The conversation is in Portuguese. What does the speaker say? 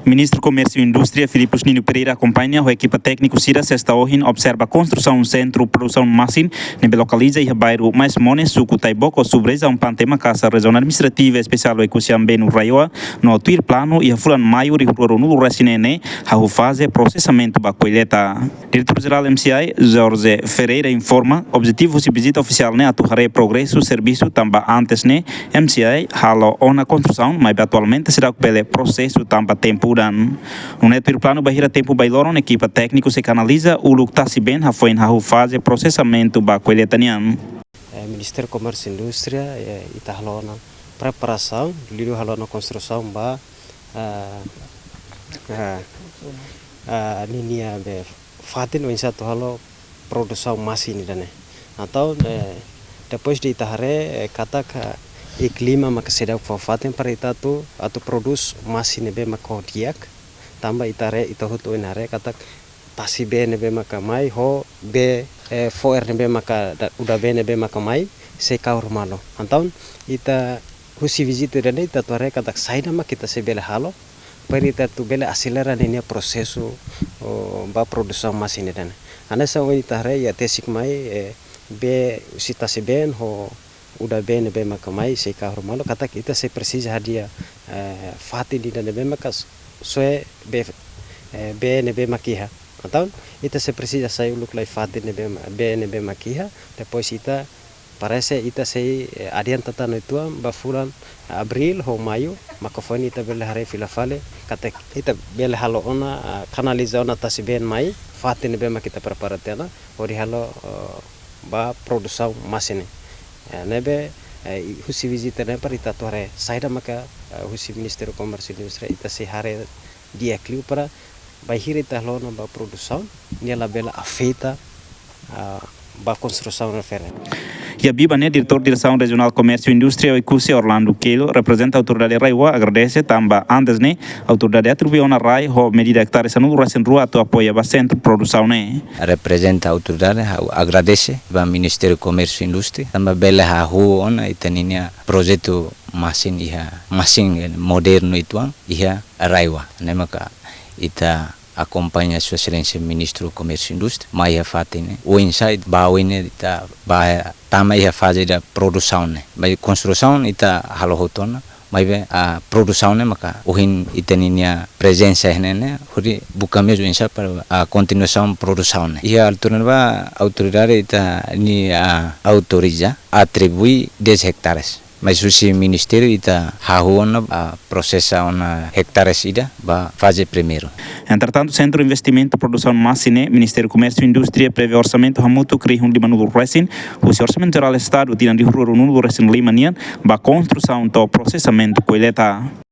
Ministro Comércio e Indústria, Filipe Nino Pereira, acompanha a equipa técnica Cira Sexta Ohin, observa a construção de um centro de produção de máquina, que localiza em bairro Mais Mones, Suco Taiboco, sobre um pantema casa regional administrativa especial do Ecosiambe no Raioa, no tuir plano e a fulan maio de ruro no Resinene, a fase processamento da colheita. Diretor-geral MCI, Jorge Ferreira, informa, objetivo se visita oficial né, atuará progresso, serviço, também antes né, MCI, halo ona construção, mas atualmente será pelo processo também tempo. No neto plano bahira tempo bailoron equipa técnico se canaliza o lugar se bem foi na fase processamento ba colheita nian. Ministério Comércio e Indústria está na preparação, lido na construção ba linha be fatin o insato halo produção masini dane. Então depois de itahare kata e clima maka sedap fafaten para itatu atau produs masih nebe maka diak tambah itare itahu tu inare kata tasi be nebe maka mai ho be foer nebe maka udah be nebe maka mai se kaur malo antaun ita husi visite dan ita tuare kata saida mak kita sebele halo para ita tu bele acelera nenia prosesu ba produção masih dan ane sa itare ya tesik mai be sita seben ho udah bene be makamai se ka hormalo kata kita se precisa hadia fati di dan be makas soe be ne be makiha atau ita se precisa sai uluk lai fati ne be makiha depois ita parece ita se adian tata no itu ba fulan abril ho maio makofoni ita bele hare filafale kata ita bele halo ona kanaliza ona tasiben mai fati ne be makita preparatena ori halo ba produção masine nebe husi visita ne para ita tuare saida maka husi Ministério Comércio e Indústria ita se hare dia kliu para bahir ita lona ba produção nela bela afeta ba construção na fera. E a Biba, né, diretor-direção regional Comércio e Indústria, o Ecúcia Orlando Quelo, representa a autoridade Raiwa, agradece também antes, né, a autoridade atribuiu na Rai, a medida que está recebendo o rua, tu apoia o centro de produção, né. Representa a autoridade, agradece ao Ministério Comércio e Indústria, também bela a rua, e tem projeto masin moderno ituang, ia Raiwa, né, maka ita acompanha Sua Excelência Ministro do Comércio e Indústria, mas a fatine o inside bawine ita ba tama ia fase da produção né, mas construção ita halohotona, mas a produção né maka uhin itaninya presença né, huri bukan mesmo inside para a continuação produção né. Ia alternativa autoridade ita ni autoriza atribui 10 hectares. Mas o Ministério está hahuona a processa uma hectares ida ba fase primeiro. Entretanto, Centro de Investimento e Produção Massine, Ministério do Comércio e Indústria prevê orçamento hamutu cria lima no resin, o orçamento geral do Estado tira de ruro no resin lima nian, ba construção do processamento colheita.